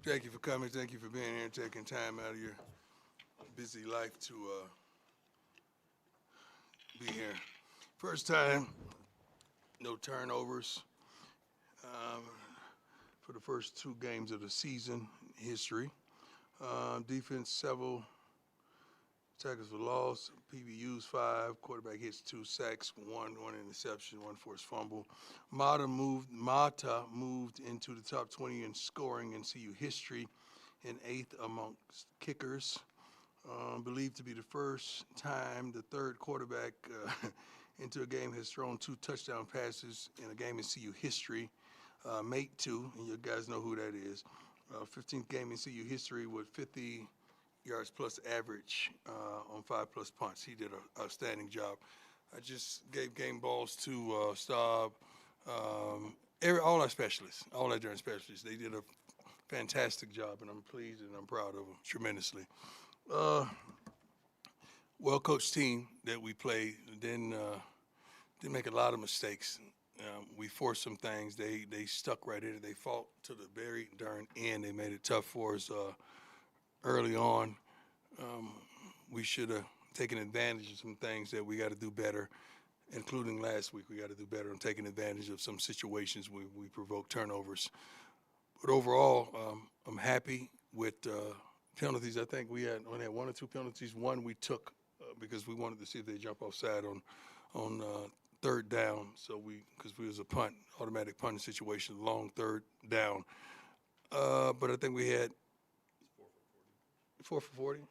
Thank you for coming. Thank you for being here and taking time out of your busy life to be here. First time, no turnovers for the first 2 games of the season history. Defense, several tackles for loss, PBUs 5, quarterback hits 2 sacks, 1 interception, 1 forced fumble. Mata moved into the top 20 in scoring in CU history, and 8th amongst kickers. Believed to be the first time the third quarterback into a game has thrown 2 touchdown passes in a game in CU history. Mate 2, and you guys know who that is. 15th game in CU history with 50 yards plus average on 5+ punts. He did an outstanding job. I just gave game balls to Stabby, all our specialists, all our joint specialists. They did a fantastic job, and I'm pleased and I'm proud of them tremendously. Well-coached team that we played. Didn't make a lot of mistakes. We forced some things. They stuck right in it. They fought to the very darn end. They made it tough for us early on. We should have taken advantage of some things that we got to do better, including last week. We got to do better on taking advantage of some situations where we provoked turnovers. But overall, I'm happy with penalties. I think we only had 1 or 2 penalties. One we took because we wanted to see if they jump offside on 3rd down. So because we was a automatic punting situation, long 3rd down. But I think we had 4 for 40. Yeah.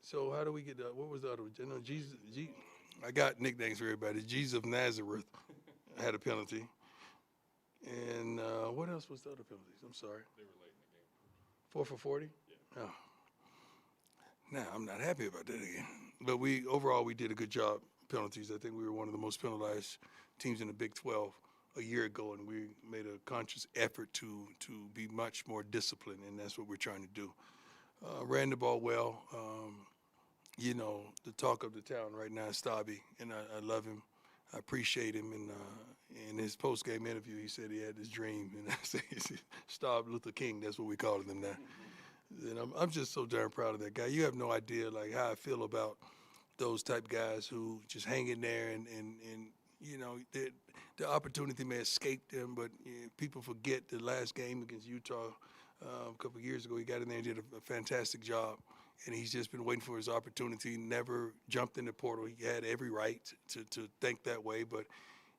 So how do we get what was the other one? You know, I got nicknames for everybody. Jesus of Nazareth had a penalty. And what else was the other penalties? I'm sorry. They were late in the game. 4 for 40? Yeah. Oh. Now, I'm not happy about that again. But overall, we did a good job. Penalties. I think we were one of the most penalized teams in the Big 12 a year ago, and we made a conscious effort to be much more disciplined, and that's what we're trying to do. Ran the ball well. You know, the talk of the town right now is Stabby, and I love him. I appreciate him. And in his post-game interview, he said he had this dream, and I said, Stabby Luther King. That's what we call him now. And I'm just so darn proud of that guy. You have no idea like how I feel about those type guys who just hang in there and you know, the opportunity may escape them, but people forget the last game against Utah a couple of years ago. He got in there and did a fantastic job, and he's just been waiting for his opportunity, never jumped in the portal. He had every right to think that way, but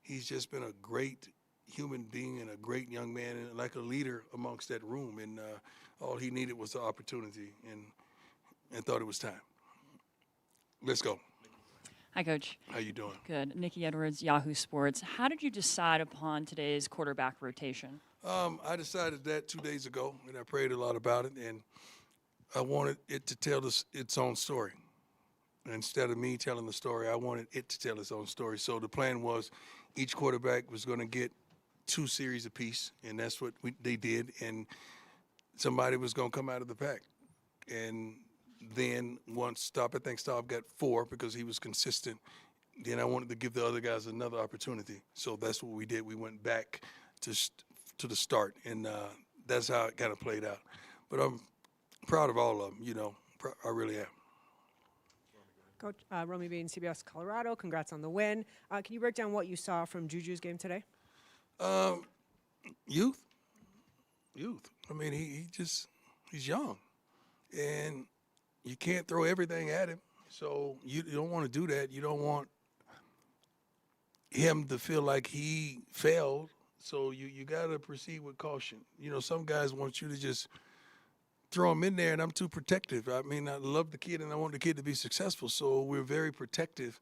he's just been a great human being and a great young man and like a leader amongst that room, and all he needed was the opportunity and thought it was time. Let's go. Hi, Coach. How you doing? Good. Nikki Edwards, Yahoo Sports. How did you decide upon today's quarterback rotation? I decided that 2 days ago, and I prayed a lot about it, and I wanted it to tell its own story. Instead of me telling the story, I wanted it to tell its own story. So the plan was each quarterback was going to get 2 series apiece, and that's what they did, and somebody was going to come out of the pack. And then once I think Stabby got 4 because he was consistent. Then I wanted to give the other guys another opportunity. So that's what we did. We went back to the start, and that's how it kind of played out. But I'm proud of all of them, you know. I really am. Coach, Romy Bain, CBS Colorado, congrats on the win. Can you break down what you saw from Juju's game today? Youth. I mean, he's young. And you can't throw everything at him, so you don't want to do that. You don't want him to feel like he failed, so you got to proceed with caution. You know, some guys want you to just throw him in there, and I'm too protective. I mean, I love the kid, and I want the kid to be successful, so we're very protective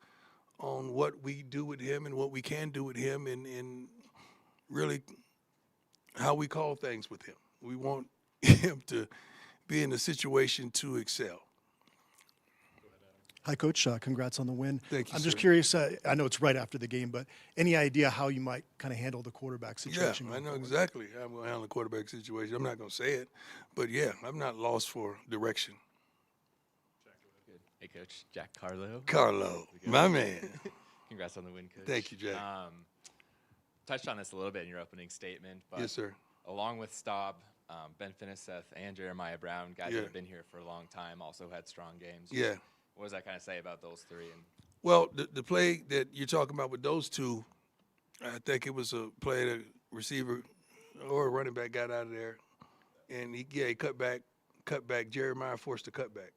on what we do with him and what we can do with him and really how we call things with him. We want him to be in a situation to excel. Hi, Coach. Congrats on the win. Thank you, I'm sir. just curious. I know it's right after the game, but any idea how you might kind of handle the quarterback situation? Yeah, I know exactly how I'm going to handle the quarterback situation. I'm not going to say it, but, yeah, I'm not lost for direction. Good. Hey, Coach. Jack Carlo. Carlo, my man. Congrats on the win, Coach. Thank you, Jack. Touched on this a little bit in your opening statement, but Yes, sir. along with Stabby, Ben Finiseth and Jeremiah Brown, guys Yeah. that have been here for a long time, also had strong games. Yeah. What does that kind of say about those three? And Well, the play that you're talking about with those two, I think it was a play that receiver or a running back got out of there, and he cut back. Jeremiah forced a cutback.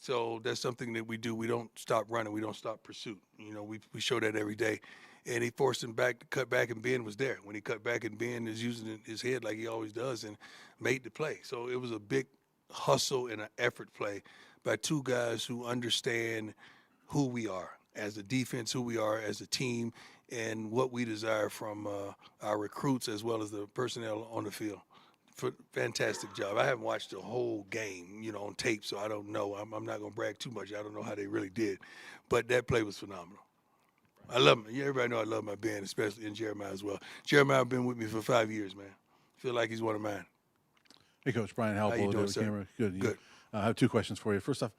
So that's something that we do. We don't stop running. We don't stop pursuit. You know, we show that every day. And he forced him back to cut back, and Ben was there. When he cut back, and Ben is using his head like he always does and made the play. So it was a big hustle and an effort play by two guys who understand who we are as a defense, who we are as a team, and what we desire from our recruits as well as the personnel on the field. Fantastic job. I haven't watched the whole game, you know, on tape, so I don't know. I'm not going to brag too much. I don't know how they really did. But that play was phenomenal. I love him. Yeah, everybody know I love my band, especially in Jeremiah as well. Jeremiah been with me for 5 years, man. Feel like he's one of mine. Hey, Coach Brian How you Halpole, doing, David sir? Camera. Good. Good. I have two questions for you. First off,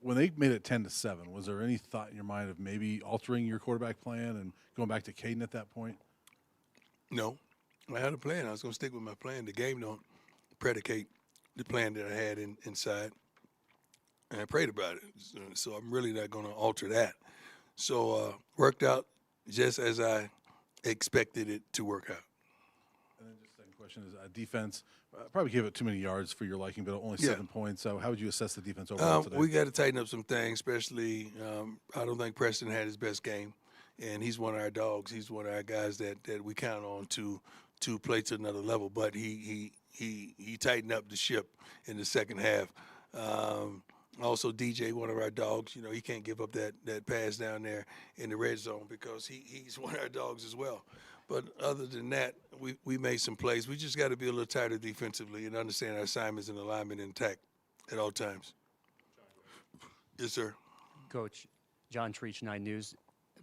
when they made it 10-7, was there any thought in your mind of maybe altering your quarterback plan and going back to Caden at that point? No, I had a plan. I was going to stick with my plan. The game don't predicate the plan that I had inside, and I prayed about it. So I'm really not going to alter that. So worked out just as I expected it to work out. And then just second question is defense. Probably gave it too many yards for your liking, but only 7 points. So how would you assess the defense overall today? We got to tighten up some things, especially I don't think Preston had his best game, and he's one of our dogs. He's one of our guys that we count on to play to another level. But he tightened up the ship in the second half. Also, DJ, one of our dogs, you know, he can't give up that pass down there in the red zone because he's one of our dogs as well. But other than that, we made some plays. We just got to be a little tighter defensively and understand our assignments and alignment intact at all times. Yes, sir. Coach, John Treach, 9 News.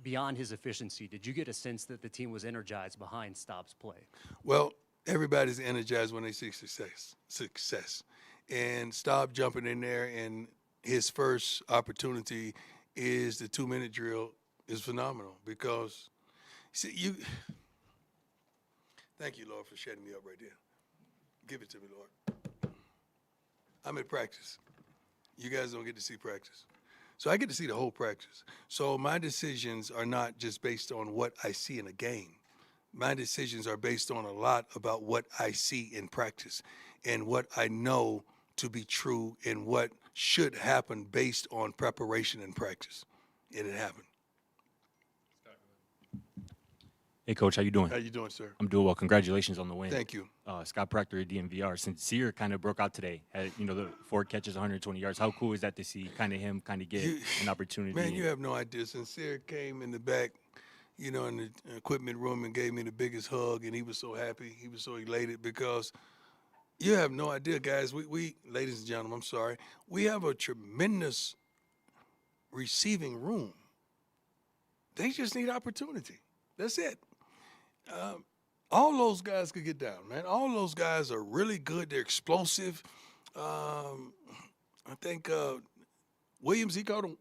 Beyond his efficiency, did you get a sense that the team was energized behind Staub's play? Well, everybody's energized when they see success. And Staub jumping in there, and his first opportunity is the 2-minute drill is phenomenal because, see, thank you, Lord, for shutting me up right there. Give it to me, Lord. I'm at practice. You guys don't get to see practice. So I get to see the whole practice. So my decisions are not just based on what I see in a game. My decisions are based on a lot about what I see in practice and what I know to be true and what should happen based on preparation and practice. And it happened. Hey, Coach, how you doing? How you doing, sir? I'm doing well. Congratulations on the win. Thank you. Scott Proctor at DMVR. Sincere kind of broke out today. Had, the 4 catches, 120 yards. How cool is that to see him get an opportunity? Man, you have no idea. Sincere came in the back, in the equipment room and gave me the biggest hug, and he was so happy. He was so elated because you have no idea, guys. We ladies and gentlemen, I'm sorry. We have a tremendous receiving room. They just need opportunity. That's it. All those guys could get down, man. All those guys are really good. They're explosive. I think Williams, he caught him.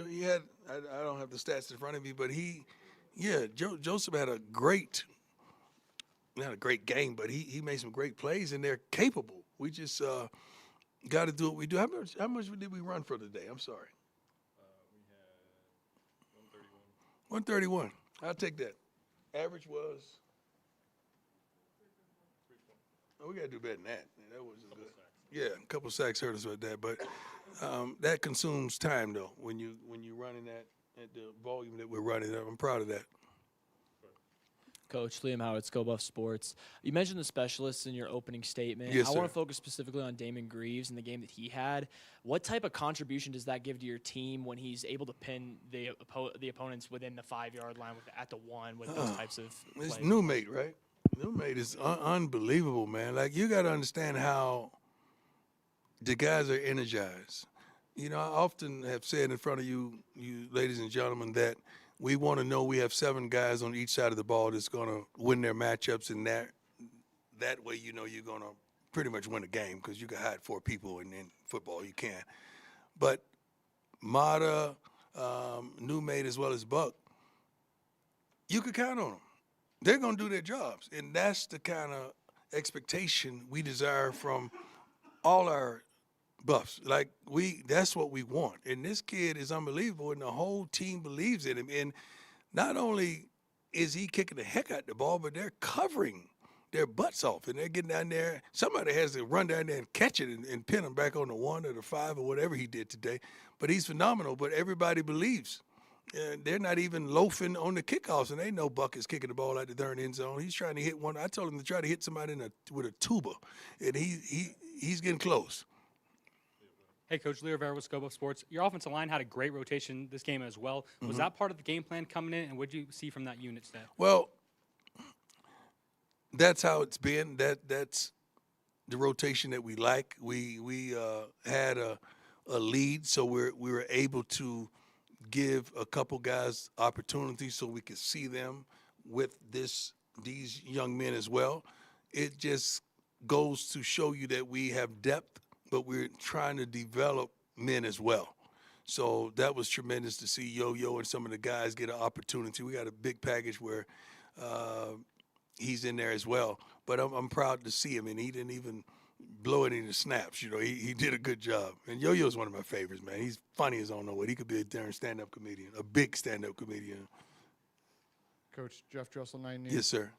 He had, I don't have the stats in front of me, but Joseph had a great, not a great game, but he made some great plays, and they're capable. We just got to do what we do. How much did we run for today? I'm sorry. we had 131. I'll take that. Average was. Oh, we got to do better than that. That was good. Yeah, a couple sacks hurt us with that, but that consumes time though. When you running that at the volume that we're running, I'm proud of that. Coach Liam Howard, ScoBuff Sports. You mentioned the specialists in your opening statement. Yes, I sir. want to focus specifically on Damon Greaves and the game that he had. What type of contribution does that give to your team when he's able to pin the opponents within the 5-yard line at the 1 with those types of It's plays? new mate, right? New mate is unbelievable, man. Like, you got to understand how the guys are energized. I often have said in front of you ladies and gentlemen, that we want to know we have 7 guys on each side of the ball that's going to win their matchups, and that way you're going to pretty much win a game because you can hide 4 people, and in football you can. But Mata, new mate as well as Buck, you could count on them. They're going to do their jobs, and that's the kind of expectation we desire from all our buffs. Like that's what we want. And this kid is unbelievable, and the whole team believes in him. And not only is he kicking the heck out the ball, but they're covering their butts off, and they're getting down there. Somebody has to run down there and catch it and pin him back on the 1 or the 5 or whatever he did today. But he's phenomenal. But everybody believes. And they're not even loafing on the kickoffs, and they know Buck is kicking the ball out the darn end zone. He's trying to hit one. I told him to try to hit somebody with a tuba, and he's getting close. Hey, Coach Leo Rivera with Scope Sports. Your offensive line had a great rotation this game as well. Was that part of the game plan coming in, and what did you see from that unit today? Well, that's how it's been. That's the rotation that we like. We had a lead, so we were able to give a couple guys opportunities so we could see them with these young men as well. It just goes to show you that we have depth, but we're trying to develop men as well. So that was tremendous to see Yo-Yo and some of the guys get an opportunity. We got a big package where he's in there as well. But I'm proud to see him, and he didn't even blow any of the snaps. You know, he did a good job. And Yo-Yo's one of my favorites, man. He's funny as I don't know what. He could be a darn stand-up comedian, a big stand-up comedian. Coach Jeff Drossel, 9 News. Yes, sir.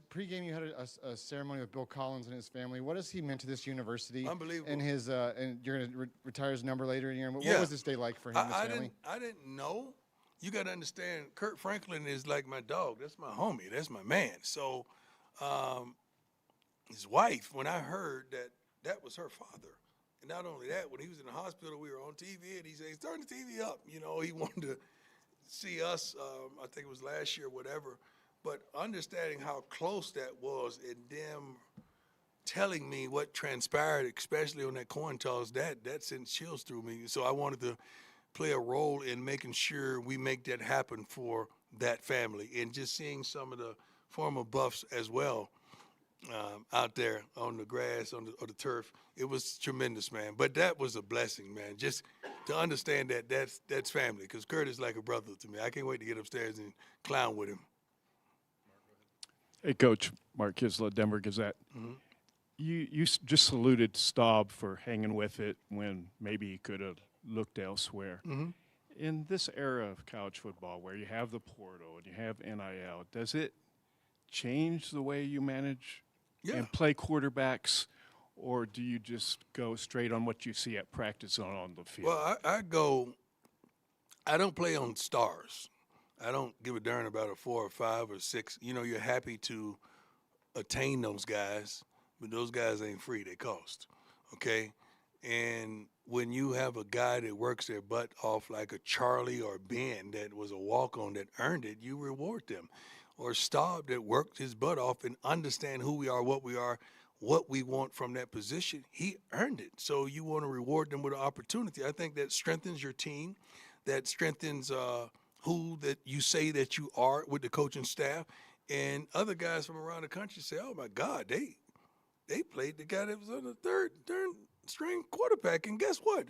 Pre-game, you had a ceremony with Bill Collins and his family. What has he meant to this university? Unbelievable. And and you're going to retire his number later in the year. What Yeah. was this day like for him, and his family? I didn't know. You got to understand, Kurt Franklin is like my dog. That's my homie. That's my man. So his wife, when I heard that was her father, and not only that, when he was in the hospital, we were on TV, and he said, turn the TV up. You know, he wanted to see us, I think it was last year, whatever. But understanding how close that was and them telling me what transpired, especially on that coin toss, that sent chills through me. So I wanted to play a role in making sure we make that happen for that family. And just seeing some of the former Buffs as well out there on the grass, on the turf, it was tremendous, man. But that was a blessing, man, just to understand that that's family, because Kurt is like a brother to me. I can't wait to get upstairs and clown with him. Hey, Coach. Mark Kisla, Denver Gazette. You just saluted Staub for hanging with it when maybe he could have looked elsewhere. In this era of college football where you have the portal and you have NIL, does it change the way you manage and play quarterbacks, or do you just go straight on what you see at practice on the field? Well, I don't play on stars. I don't give a darn about a 4 or 5 or 6. You know, you're happy to attain those guys, but those guys ain't free. They cost, okay? And when you have a guy that works their butt off like a Charlie or Ben that was a walk-on that earned it, you reward them. Or Staub that worked his butt off and understand who we are, what we want from that position, he earned it. So you want to reward them with an opportunity. I think that strengthens your team. That strengthens who that you say that you are with the coaching staff, and other guys from around the country say, "Oh my God, they played the guy that was on the third string quarterback, and guess what?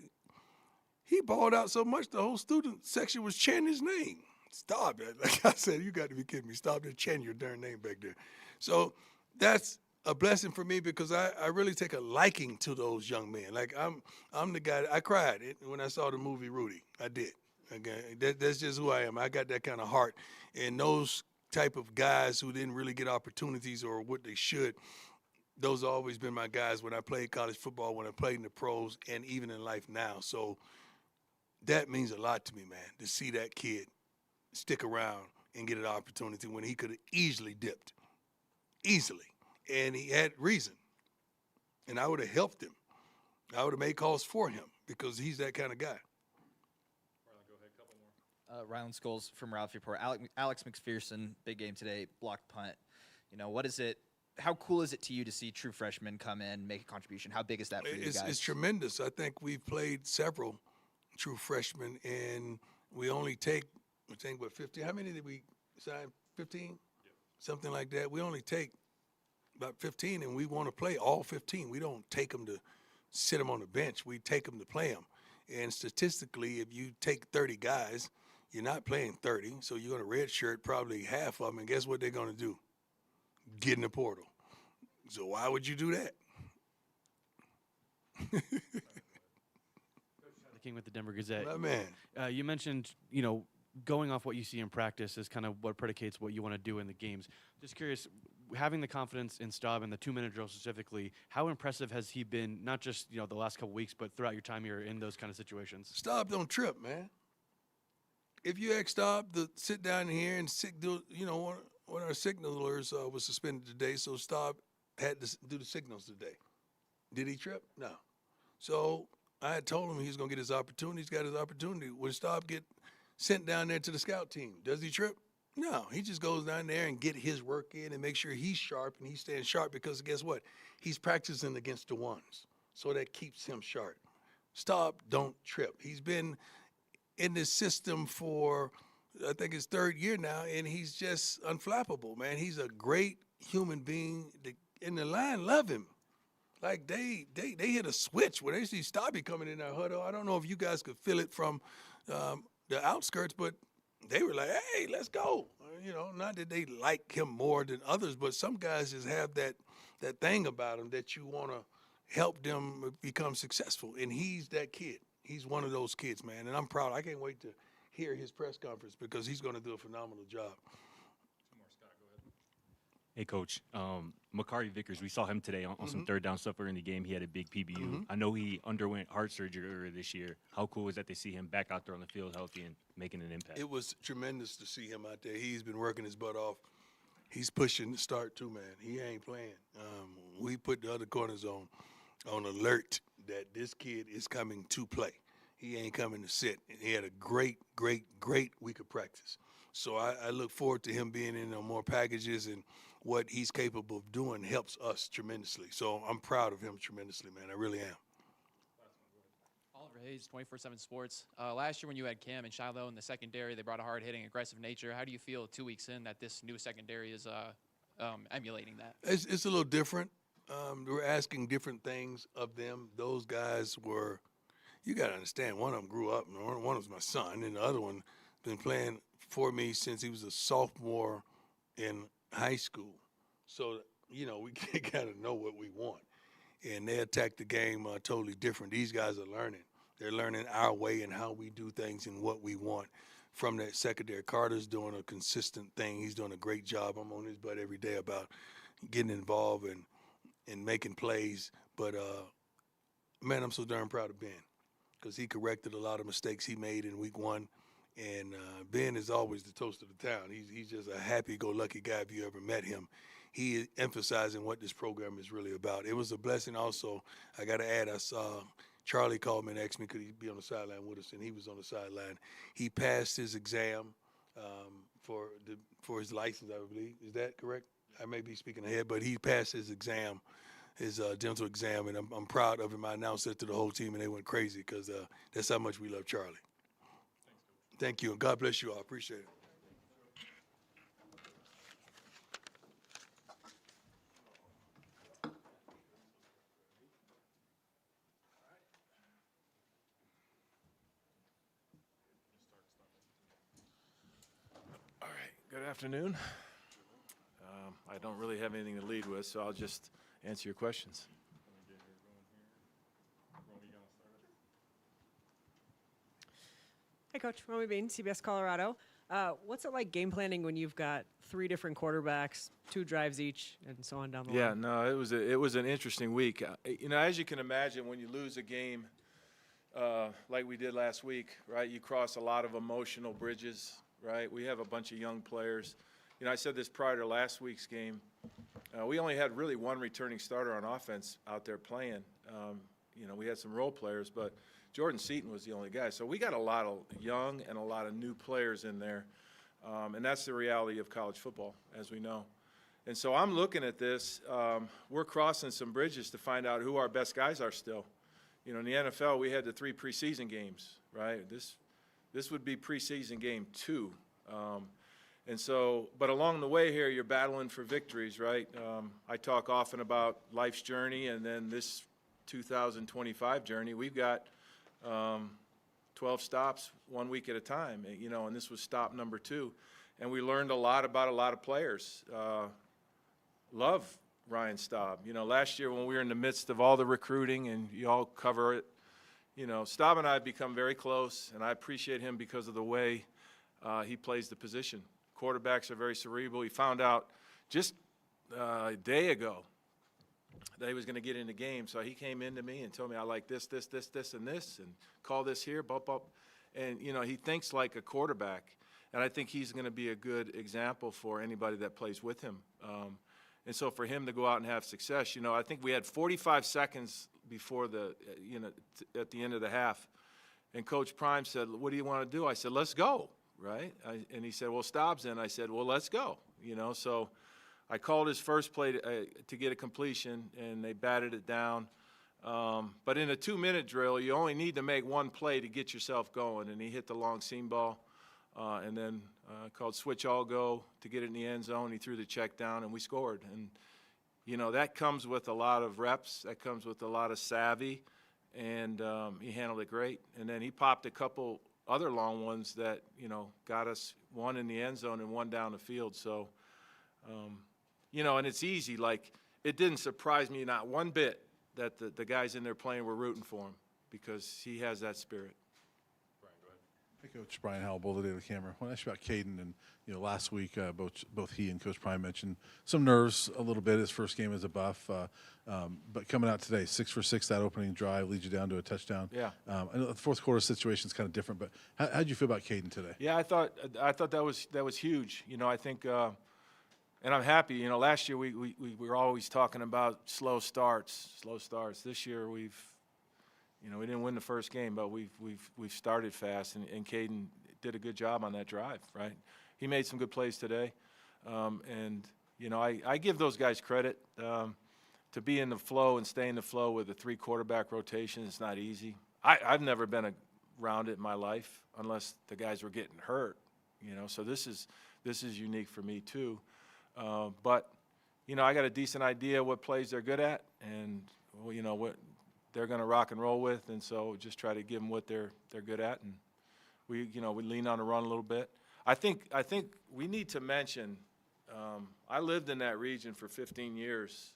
He balled out so much the whole student section was chanting his name." Stop it! Like I said, you got to be kidding me. Stop it, chanting your darn name back there. So that's a blessing for me because I really take a liking to those young men. Like I'm the guy. I cried when I saw the movie Rudy. I did. Okay, that's just who I am. I got that kind of heart. And those type of guys who didn't really get opportunities or what they should, those have always been my guys when I played college football, when I played in the pros, and even in life now. So that means a lot to me, man, to see that kid stick around and get an opportunity when he could have easily dipped. Easily. And he had reason. And I would have helped him. I would have made calls for him because he's that kind of guy. Ryland Scholes from Ralph Report. Alex McPherson, big game today, blocked punt. You know, how cool is it to you to see true freshmen come in, make a contribution? How big is that for you guys? It's tremendous. I think we've played several true freshmen, and we only take, I think, 15? How many did we sign? 15? Yep. Something like that. We only take about 15, and we want to play all 15. We don't take them to sit them on the bench. We take them to play them. And statistically, if you take 30 guys, you're not playing 30, so you're going to redshirt probably half of them, and guess what they're going to do? Get in the portal. So why would you do that? The King with the Denver Gazette. My man. You mentioned, going off what you see in practice is kind of what predicates what you want to do in the games. Just curious, having the confidence in Staub and the 2-minute drill specifically, how impressive has he been, not just, the last couple weeks, but throughout your time here in those kind of situations? Staub don't trip, man. If you ask Staub to sit down here and one of our signalers was suspended today, so Staub had to do the signals today. Did he trip? No. So I had told him he was going to get his opportunity. He's got his opportunity. When Staub get sent down there to the scout team, does he trip? No. He just goes down there and get his work in and make sure he's sharp and he's staying sharp because guess what? He's practicing against the ones. So that keeps him sharp. Staub don't trip. He's been in this system for, I think, his 3rd year now, and he's just unflappable, man. He's a great human being, and the line love him. Like, they hit a switch when they see Stabby coming in that huddle. I don't know if you guys could feel it from the outskirts, but they were like, hey, let's go. Not that they like him more than others, but some guys just have that thing about them that you want to help them become successful, and he's that kid. He's one of those kids, man, and I'm proud. I can't wait to hear his press conference because he's going to do a phenomenal job. Hey, Coach. Makari Vickers, we saw him today on some third down stuff early in the game. He had a big PBU. I know he underwent heart surgery earlier this year. How cool is that to see him back out there on the field healthy and making an impact? It was tremendous to see him out there. He's been working his butt off. He's pushing the start too, man. He ain't playing. We put the other corners on alert that this kid is coming to play. He ain't coming to sit. He had a great week of practice. So I look forward to him being in more packages, and what he's capable of doing helps us tremendously. So I'm proud of him tremendously, man. I really am. Oliver Hayes, 24/7 Sports. Last year when you had Cam and Shiloh in the secondary, they brought a hard-hitting, aggressive nature. How do you feel 2 weeks in that this new secondary is emulating that? It's a little different. We're asking different things of them. Those guys were, you got to understand, one of them grew up, and one was my son, and the other one been playing for me since he was a sophomore in high school. So, we got to know what we want. And they attack the game totally different. These guys are learning. They're learning our way and how we do things and what we want from that secondary. Carter's doing a consistent thing. He's doing a great job. I'm on his butt every day about getting involved and making plays. But, man, I'm so darn proud of Ben because he corrected a lot of mistakes he made in week 1. And Ben is always the toast of the town. He's just a happy-go-lucky guy if you ever met him. He is emphasizing what this program is really about. It was a blessing also. I got to add, I saw Charlie called me and asked me could he be on the sideline with us, and he was on the sideline. He passed his exam for his license, I believe. Is that correct? I may be speaking ahead, but he passed his exam, his dental exam, and I'm proud of him. I announced it to the whole team, and they went crazy because that's how much we love Charlie. Thank you, and God bless you all. Appreciate it. All right, good afternoon. I don't really have anything to lead with, so I'll just answer your questions. Hey, Coach. Romy Bean, CBS Colorado. What's it like game planning when you've got 3 different quarterbacks, 2 drives each, and so on down the line? Yeah, no, it was an interesting week. As you can imagine, when you lose a game like we did last week, right, you cross a lot of emotional bridges, right? We have a bunch of young players. I said this prior to last week's game. We only had really one returning starter on offense out there playing. We had some role players, but Jordan Seaton was the only guy. So we got a lot of young and a lot of new players in there. And that's the reality of college football, as we know. And so I'm looking at this. We're crossing some bridges to find out who our best guys are still. In the NFL, we had the 3 preseason games, right? This would be preseason game 2. And so, but along the way here, you're battling for victories, right? I talk often about life's journey and then this 2025 journey. We've got 12 stops 1 week at a time, and this was stop number 2. And we learned a lot about a lot of players. Love Ryan Staub. You know, last year when we were in the midst of all the recruiting and you all cover it, you know, Staub and I have become very close, and I appreciate him because of the way he plays the position. Quarterbacks are very cerebral. He found out just a day ago that he was going to get in the game, so he came into me and told me, I like this, and this, and call this here, bump up. And, you know, he thinks like a quarterback, and I think he's going to be a good example for anybody that plays with him. And so for him to go out and have success, you know, I think we had 45 seconds before the, you know, at the end of the half, and Coach Prime said, what do you want to do? I said, let's go, right? And he said, well, Staub's in. I said, well, let's go, you know. So I called his first play to get a completion, and they batted it down. But in a 2-minute drill, you only need to make one play to get yourself going, and he hit the long seam ball, and then called switch all go to get it in the end zone. He threw the check down, and we scored. And, you know, that comes with a lot of reps. That comes with a lot of savvy, and he handled it great. And then he popped a couple other long ones that, you know, got us one in the end zone and one down the field. So, you know, and it's easy. Like, it didn't surprise me not one bit that the guys in there playing were rooting for him because he has that spirit. Hey, Coach Brian Howell, Boulder Daily Camera. I want to ask you about Caden. And, you know, last week, both he and Coach Prime mentioned some nerves a little bit. His first game as a Buff. But coming out today, 6 for 6, that opening drive leads you down to a touchdown. Yeah. I know the fourth quarter situation is kind of different, but how did you feel about Caden today? Yeah, I thought that was huge. You know, I think, and I'm happy. You know, last year we were always talking about slow starts. This year we've, you know, we didn't win the first game, but we've started fast, and Caden did a good job on that drive. Right, he made some good plays today, and you know, I give those guys credit. To be in the flow and stay in the flow with a 3-quarterback rotation is not easy. I've never been around it in my life unless the guys were getting hurt. You know, so this is unique for me too. But you know, I got a decent idea what plays they're good at, and well, you know what they're going to rock and roll with, and so just try to give them what they're good at, and we lean on the run a little bit. I think we need to mention. I lived in that region for 15 years,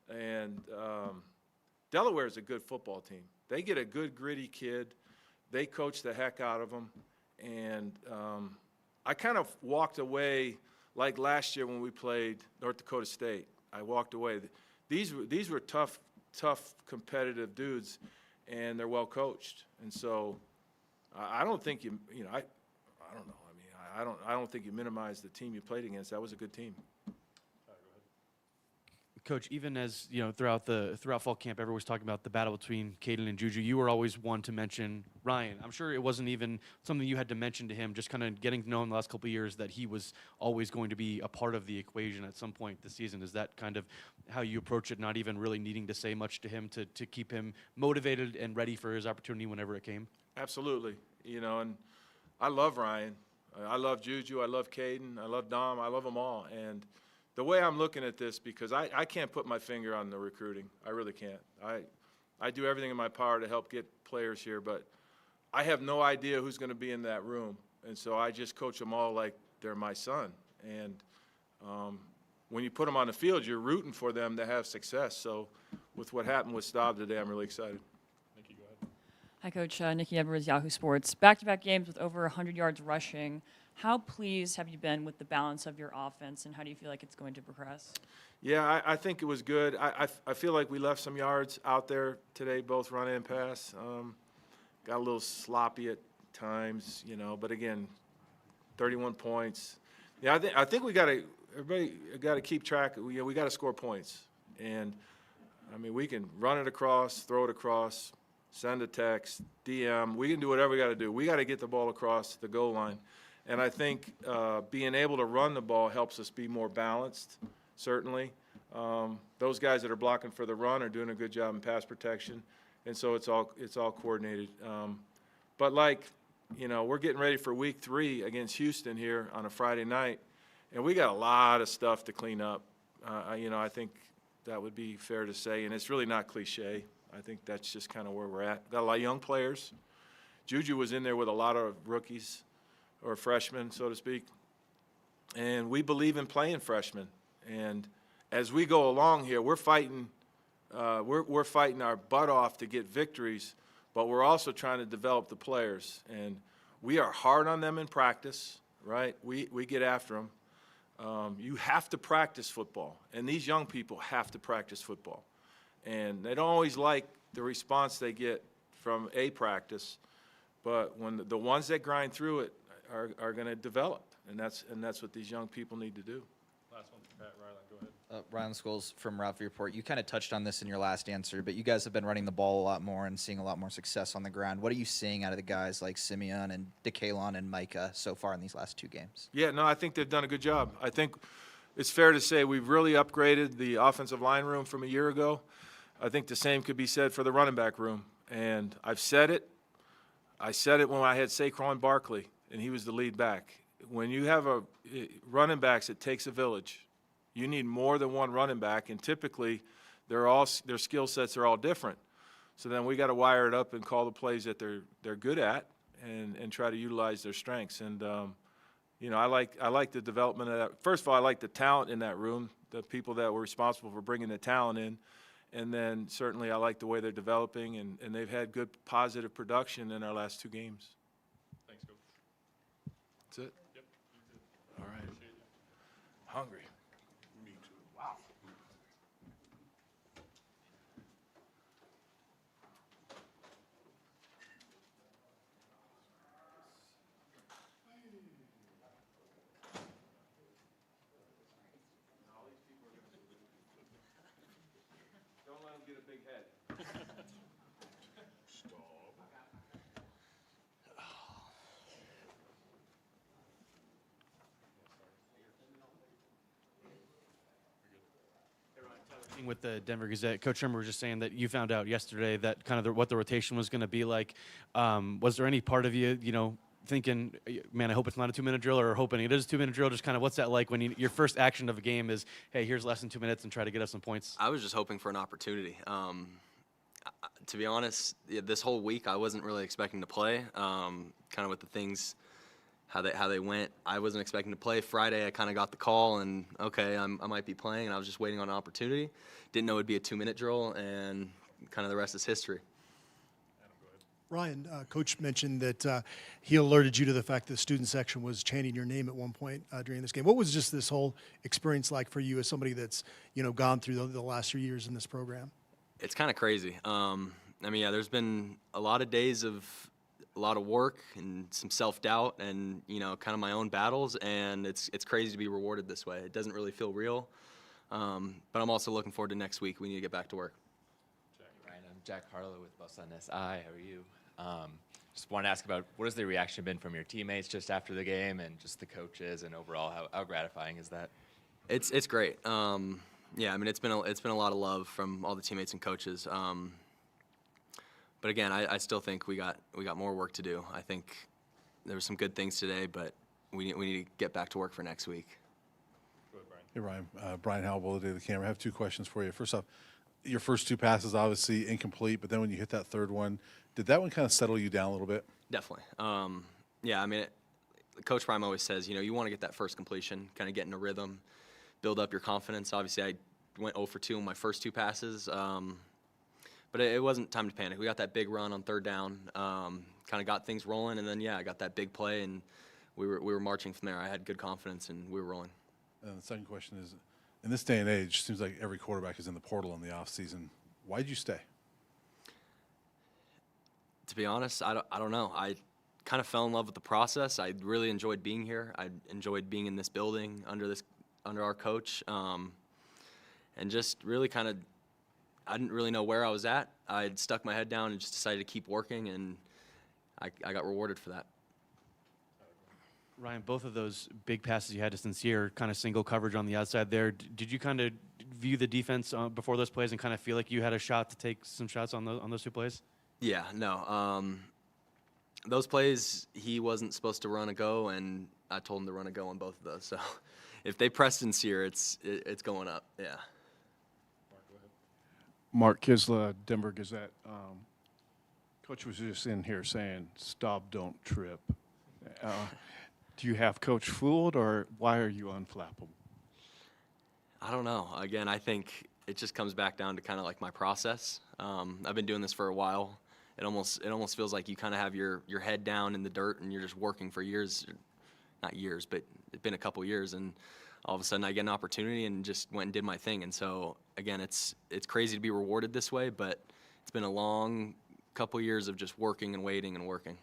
and Delaware is a good football team. They get a good gritty kid. They coach the heck out of them, and I kind of walked away like last year when we played North Dakota State. I walked away. These were tough, competitive dudes, and they're well coached. And so, I don't think I don't know. I mean, I don't think you minimize the team you played against. That was a good team. Coach, even as you know, throughout fall camp, everyone was talking about the battle between Caden and Juju. You were always one to mention Ryan. I'm sure it wasn't even something you had to mention to him. Just kind of getting to know him the last couple of years, that he was always going to be a part of the equation at some point this season. Is that kind of how you approach it? Not even really needing to say much to him to keep him motivated and ready for his opportunity whenever it came. Absolutely. You know, and I love Ryan. I love Juju. I love Caden. I love Dom. I love them all. And the way I'm looking at this, because I can't put my finger on the recruiting. I really can't. I do everything in my power to help get players here, but I have no idea who's going to be in that room. And so I just coach them all like they're my son. And when you put them on the field, you're rooting for them to have success. So with what happened with Staub today, I'm really excited. Thank you. Go ahead. Hi, Coach. Nikki Edwards, Yahoo Sports. Back-to-back games with over 100 yards rushing. How pleased have you been with the balance of your offense, and how do you feel like it's going to progress? Yeah, I think it was good. I feel like we left some yards out there today, both run and pass. Got a little sloppy at times, you know, but again, 31 points. Yeah, I think everybody got to keep track. We got to score points. And, I mean, we can run it across, throw it across, send a text, DM. We can do whatever we got to do. We got to get the ball across the goal line. And I think being able to run the ball helps us be more balanced, certainly. Those guys that are blocking for the run are doing a good job in pass protection, and so it's all coordinated. But like, you know, we're getting ready for week 3 against Houston here on a Friday night, and we got a lot of stuff to clean up. You know, I think that would be fair to say, and it's really not cliche. I think that's just kind of where we're at. Got a lot of young players. Juju was in there with a lot of rookies, or freshmen, so to speak. And we believe in playing freshmen. And as we go along here, we're fighting our butt off to get victories, but we're also trying to develop the players. And we are hard on them in practice, right? We get after them. You have to practice football, and these young people have to practice football. And they don't always like the response they get from a practice, but when the ones that grind through it are going to develop, and that's what these young people need to do. Last one from Pat Ryland. Go ahead. Ryan Scholes from Ralphie Report. You kind of touched on this in your last answer, but you guys have been running the ball a lot more and seeing a lot more success on the ground. What are you seeing out of the guys like Simeon and DeKalon and Micah so far in these last 2 games? Yeah, no, I think they've done a good job. I think it's fair to say we've really upgraded the offensive line room from a year ago. I think the same could be said for the running back room. And I've said it. I said it when I had Saquon Barkley, and he was the lead back. When you have running backs, it takes a village. You need more than one running back, and typically their skill sets are all different. So then we got to wire it up and call the plays that they're good at, and try to utilize their strengths. And I like the development of that. First of all, I like the talent in that room, the people that were responsible for bringing the talent in, and then certainly I like the way they're developing, and they've had good positive production in our last 2 games. Thanks, Coach. That's it. Yep. All right. Hungry. Me too. Wow. Don't let them get a big head. With the Denver Gazette, Coach Shermer was just saying that you found out yesterday that kind of what the rotation was going to be like. Was there any part of you, thinking, man, I hope it's not a 2-minute drill, or hoping it is a 2-minute drill? Just kind of what's that like when your first action of a game is, hey, here's less than 2 minutes and try to get us some points? I was just hoping for an opportunity. To be honest, this whole week I wasn't really expecting to play. Kind of with the things how they went, I wasn't expecting to play. Friday I kind of got the call, and okay, I might be playing, and I was just waiting on an opportunity. Didn't know it'd be a 2-minute drill, and kind of the rest is history. Ryan, Coach mentioned that he alerted you to the fact that the student section was chanting your name at one point during this game. What was just this whole experience like for you as somebody that's gone through the last 3 years in this program? It's kind of crazy. There's been a lot of days of a lot of work and some self-doubt and, kind of my own battles, and it's crazy to be rewarded this way. It doesn't really feel real, but I'm also looking forward to next week. We need to get back to work. Ryan, I'm Jack Harlow with Bus on SI. How are you? Just wanted to ask about what has the reaction been from your teammates just after the game, and just the coaches, and overall, how gratifying is that? It's great. It's been a lot of love from all the teammates and coaches. But again, I still think we got more work to do. I think there were some good things today, but we need to get back to work for next week. Go ahead, Brian. Hey, Ryan. Brian Howell, the day of the camera. I have 2 questions for you. First off, your first 2 passes obviously incomplete, but then when you hit that third one, did that one kind of settle you down a little bit? Definitely. Coach Prime always says, you want to get that first completion, kind of get in a rhythm, build up your confidence. Obviously, I went 0 for 2 in my first 2 passes. But it wasn't time to panic. We got that big run on third down, kind of got things rolling, and then, I got that big play, and we were marching from there. I had good confidence, and we were rolling. And the second question is, in this day and age, it seems like every quarterback is in the portal in the offseason. Why did you stay? To be honest, I don't know. I kind of fell in love with the process. I really enjoyed being here. I enjoyed being in this building under our coach, and just really kind of, I didn't really know where I was at. I had stuck my head down and just decided to keep working, and I got rewarded for that. Ryan, both of those big passes you had to Sincere, kind of single coverage on the outside there. Did you kind of view the defense before those plays and kind of feel like you had a shot to take some shots on those 2 plays? Yeah, no. Those plays, he wasn't supposed to run a go, and I told him to run a go on both of those. So if they press Sincere, it's going up, yeah. Mark Kisla, Denver Gazette. Coach was just in here saying, "Stop, don't trip." Do you have Coach fooled, or why are you unflappable? I don't know. Again, I think it just comes back down to kind of like my process. I've been doing this for a while. It almost feels like you kind of have your head down in the dirt and you're just working for years, not years, but it's been a couple years, and all of a sudden I get an opportunity and just went and did my thing. And so again, it's crazy to be rewarded this way, but it's been a long couple years of just working and waiting and working.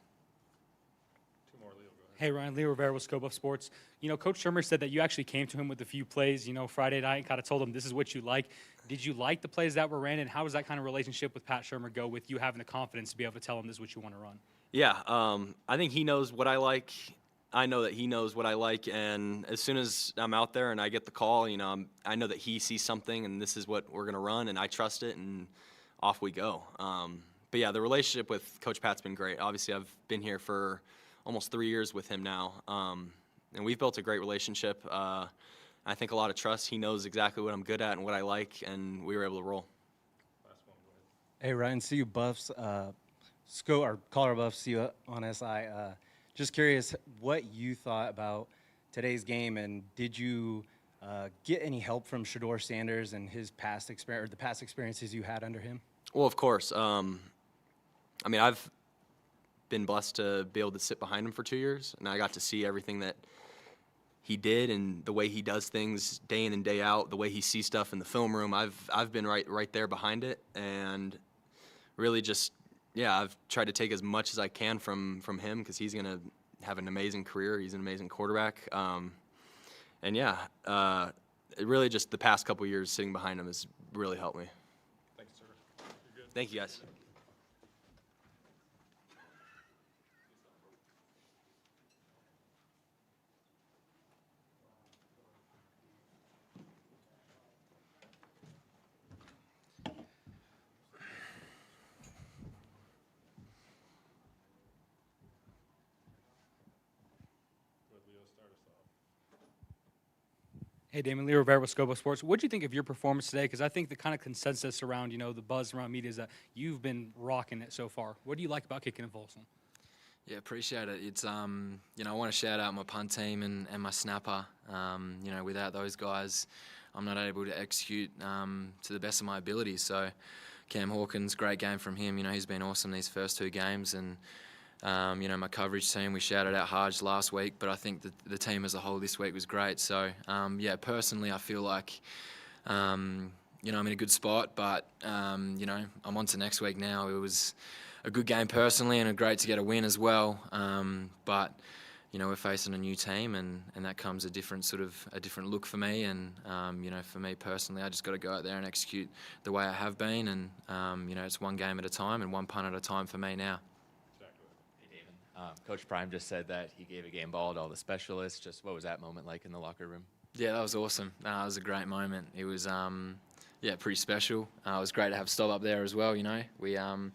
Hey, Ryan, Leo Rivera with Scope of Sports. You know, Coach Shermer said that you actually came to him with a few plays, you know, Friday night and kind of told him this is what you like. Did you like the plays that were ran, and how does that kind of relationship with Pat Shermer go with you having the confidence to be able to tell him this is what you want to run? Yeah, I think he knows what I like. I know that he knows what I like, and as soon as I'm out there and I get the call, you know, I know that he sees something and this is what we're going to run, and I trust it, and off we go. But yeah, the relationship with Coach Pat's been great. Obviously, I've been here for almost 3 years with him now, and we've built a great relationship. I think a lot of trust. He knows exactly what I'm good at and what I like, and we were able to roll. Hey, Ryan, CU Buffs, Colorado Buffs, CU on SI. Just curious what you thought about today's game, and did you get any help from Shador Sanders and his past experience, or the past experiences you had under him? Well, of course. I mean, I've been blessed to be able to sit behind him for 2 years, and I got to see everything that he did and the way he does things day in and day out, the way he sees stuff in the film room. I've been right there behind it, and really just, yeah, I've tried to take as much as I can from him, because he's going to have an amazing career. He's an amazing quarterback. And yeah, it really just the past couple years sitting behind him has really helped me. Thanks, sir. You're good. Thank you, guys. Hey, Damon, Leo Rivera with Scope of Sports. What do you think of your performance today? Because I think the kind of consensus around, you know, the buzz around media is that you've been rocking it so far. What do you like about kicking in Folsom? Yeah, appreciate it. It's you know, I want to shout out my punt team and my snapper. You know, without those guys, I'm not able to execute to the best of my ability. So, Cam Hawkins, great game from him. You know, he's been awesome these first 2 games, and you know, my coverage team, we shouted out Harge last week, but I think the team as a whole this week was great. So, yeah, personally, I feel like, you know, I'm in a good spot, but, you know, I'm on to next week now. It was a good game personally and great to get a win as well. But, you know, we're facing a new team, and that comes a different look for me. And, you know, for me personally, I just got to go out there and execute the way I have been. And, you know, it's one game at a time and one punt at a time for me now. Coach Prime just said that he gave a game ball to all the specialists. Just what was that moment like in the locker room? Yeah, that was awesome. It was a great moment. It was, yeah, pretty special. It was great to have Stob up there as well. You know, we kind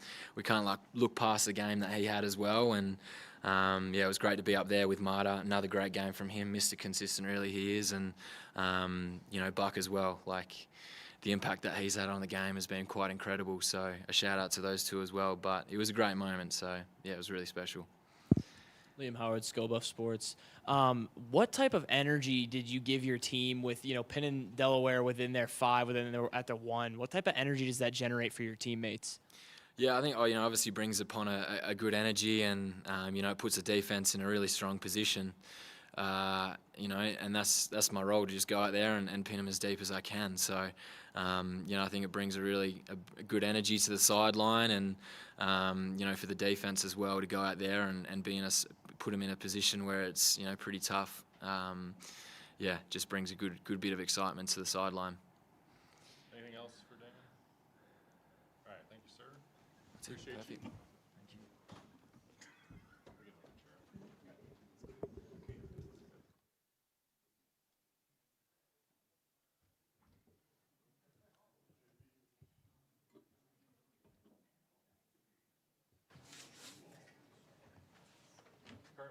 of like look past the game that he had as well, and yeah, it was great to be up there with Marta. Another great game from him, Mr. Consistent, really he is, and you know, Buck as well. Like, the impact that he's had on the game has been quite incredible. So a shout out to those two as well. But it was a great moment. So yeah, it was really special. Liam Howard, Scobuff Sports. What type of energy did you give your team with, you know, pinning Delaware within their 5, at the 1? What type of energy does that generate for your teammates? Yeah, I think, you know, obviously brings upon a good energy, and you know, it puts the defense in a really strong position. You know, and that's my role, to just go out there and pin them as deep as I can. So, you know, I think it brings a good energy to the sideline, and you know, for the defense as well, to go out there and put them in a position where it's, you know, pretty tough. Yeah, just brings a good bit of excitement to the sideline. Anything else for Damon? All right, thank you, sir. Appreciate you.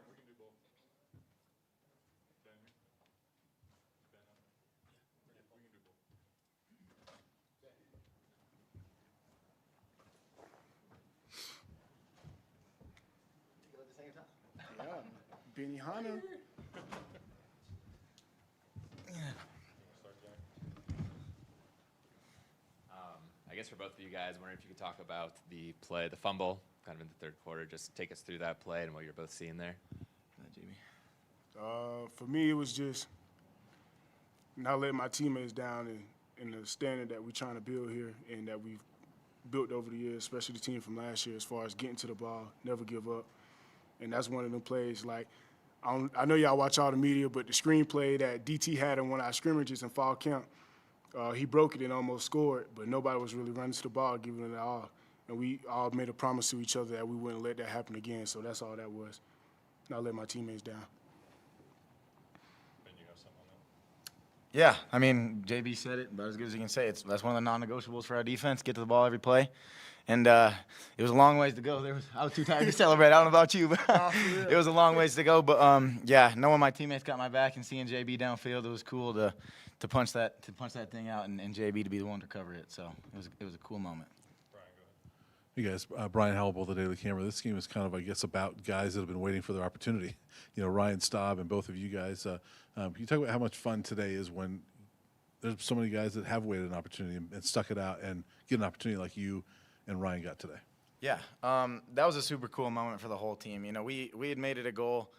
We can do both. Ben up. Yeah, we can do both. Yeah, Benihana. Start, Jack. guess for both of you guys, I wonder if you could talk about the play, the fumble, kind of in the third quarter. Just take us through that play and what you're both seeing there. Jamie. For me, it was just not letting my teammates down in the standard that we're trying to build here and that we've built over the years, especially the team from last year, as far as getting to the ball, never give up. And that's one of them plays. Like, I know y'all watch all the media, but the screenplay that DT had in one of our scrimmages in fall camp, he broke it and almost scored, but nobody was really running to the ball, giving it all. And we all made a promise to each other that we wouldn't let that happen again, so that's all that was. Not let my teammates down. Yeah, I mean, JB said it about as good as he can say. That's one of the non-negotiables for our defense, get to the ball every play. And it was a long ways to go. I was too tired to celebrate. I don't know about you, but it was a long ways to go. But, yeah, knowing my teammates got my back and seeing JB downfield, it was cool to punch that thing out and JB to be the one to cover it. So it was a cool moment. Hey guys, Brian Howell, the Daily Camera. This game is kind of, I guess, about guys that have been waiting for their opportunity. You know, Ryan Staub and both of you guys. Can you talk about how much fun today is when there's so many guys that have waited an opportunity and stuck it out and get an opportunity like you and Ryan got today? Yeah, that was a super cool moment for the whole team. You know, we had made it a goal.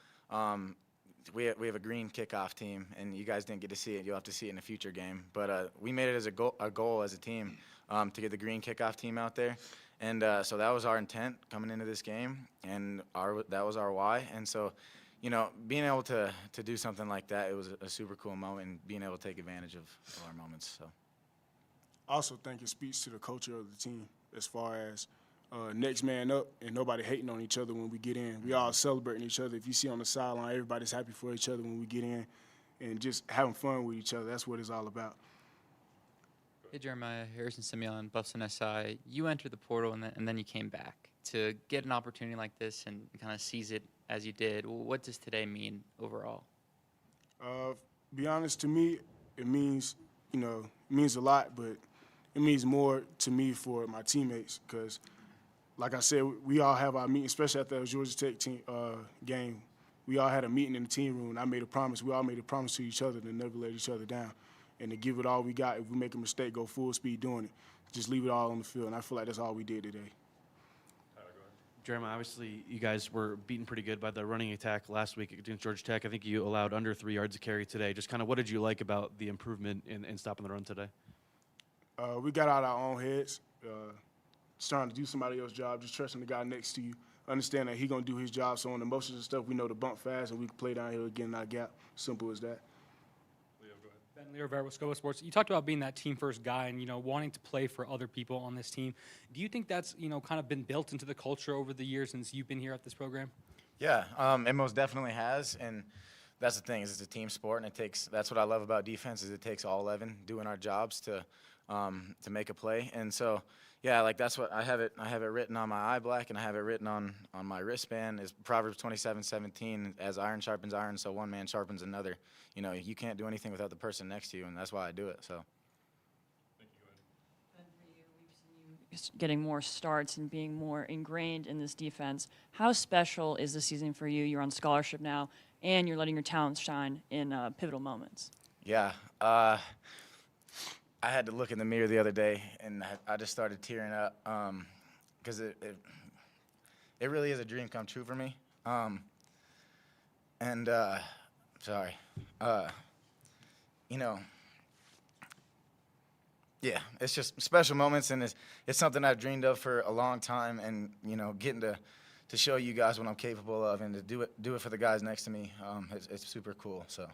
We have a green kickoff team, and you guys didn't get to see it. You'll have to see it in a future game. But we made it as a goal as a team to get the green kickoff team out there. And so that was our intent coming into this game, and that was our why. And so, you know, being able to do something like that, it was a super cool moment, and being able to take advantage of our moments. So, I also think it speaks to the culture of the team as far as next man up and nobody hating on each other when we get in. We all celebrating each other. If you see on the sideline, everybody's happy for each other when we get in and just having fun with each other. That's what it's all about. Hey, Jeremiah, Harrison Simeon, Buffs and SI. You entered the portal and then you came back. To get an opportunity like this and kind of seize it as you did, what does today mean overall? Be honest, to me, it means, you know, it means a lot, but it means more to me for my teammates because, like I said, we all have our meeting, especially after the Georgia Tech team, game. We all had a meeting in the team room, and I made a promise. We all made a promise to each other to never let each other down and to give it all we got. If we make a mistake, go full speed doing it. Just leave it all on the field, and I feel like that's all we did today. Jeremiah, obviously you guys were beaten pretty good by the running attack last week against Georgia Tech. I think you allowed under 3 yards of carry today. Just kind of what did you like about the improvement in stopping the run today? We got out our own heads, just trying to do somebody else's job, just trusting the guy next to you, understand that he's going to do his job. So on the motions and stuff, we know to bump fast, and we can play down here again in our gap. Simple as that. Ben Leo Rivera with Scobo Sports. You talked about being that team first guy and, you know, wanting to play for other people on this team. Do you think that's, you know, kind of been built into the culture over the years since you've been here at this program? Yeah, it most definitely has, and that's the thing is it's a team sport, and that's what I love about defense is it takes all 11 doing our jobs to make a play, and so yeah, like that's what I have it written on my eye black, and I have it written on my wristband is Proverbs 27:17, as iron sharpens iron, so one man sharpens another. You know, you can't do anything without the person next to you, and that's why I do it. So. Getting more starts and being more ingrained in this defense. How special is this season for you? You're on scholarship now, and you're letting your talents shine in pivotal moments. Yeah, I had to look in the mirror the other day, and I just started tearing up because it really is a dream come true for me. You know. Yeah, it's just special moments, and it's something I've dreamed of for a long time, and, you know, getting to show you guys what I'm capable of and to do it for the guys next to me, it's super cool, so.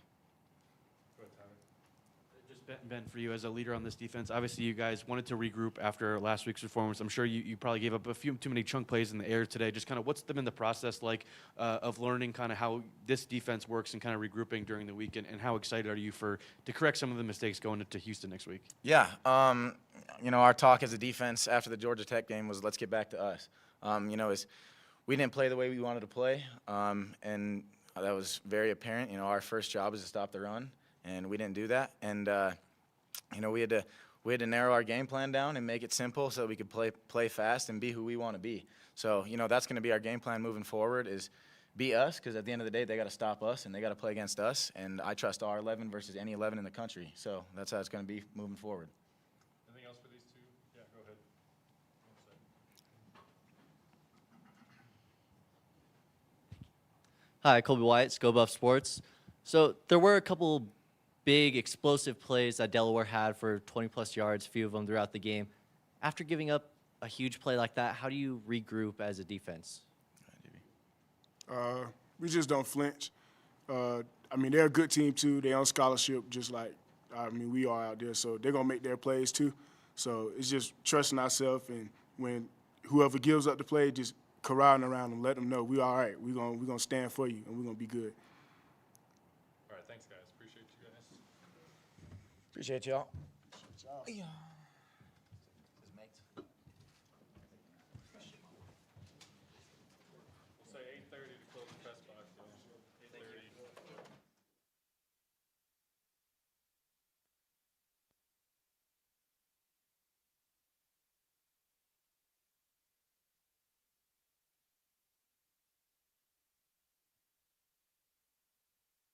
Just Ben, for you as a leader on this defense, obviously you guys wanted to regroup after last week's performance. I'm sure you probably gave up a few too many chunk plays in the air today. Just kind of what's been the process like of learning kind of how this defense works and kind of regrouping during the week, and how excited are you to correct some of the mistakes going into Houston next week? Yeah, you know, our talk as a defense after the Georgia Tech game was let's get back to us. You know, we didn't play the way we wanted to play, and that was very apparent. You know, our first job is to stop the run, and we didn't do that. And you know, we had to narrow our game plan down and make it simple so we could play fast and be who we want to be. So, you know, that's going to be our game plan moving forward is be us, because at the end of the day, they got to stop us and they got to play against us. And I trust our 11 versus any 11 in the country. So that's how it's going to be moving forward. Anything else for these two? Yeah, go ahead. Hi, Colby White, ScoBuff Sports. So there were a couple big explosive plays that Delaware had for 20-plus yards, a few of them throughout the game. After giving up a huge play like that, how do you regroup as a defense? We just don't flinch. I mean, they're a good team too. They're on scholarship, just like we are out there. So they're gonna make their plays too. So it's just trusting ourselves, and when whoever gives up the play, just corralling around them, let them know we all right. We're gonna stand for you, and we're gonna be good. All right, thanks, guys. Appreciate you guys. Appreciate y'all. Good job. Yeah.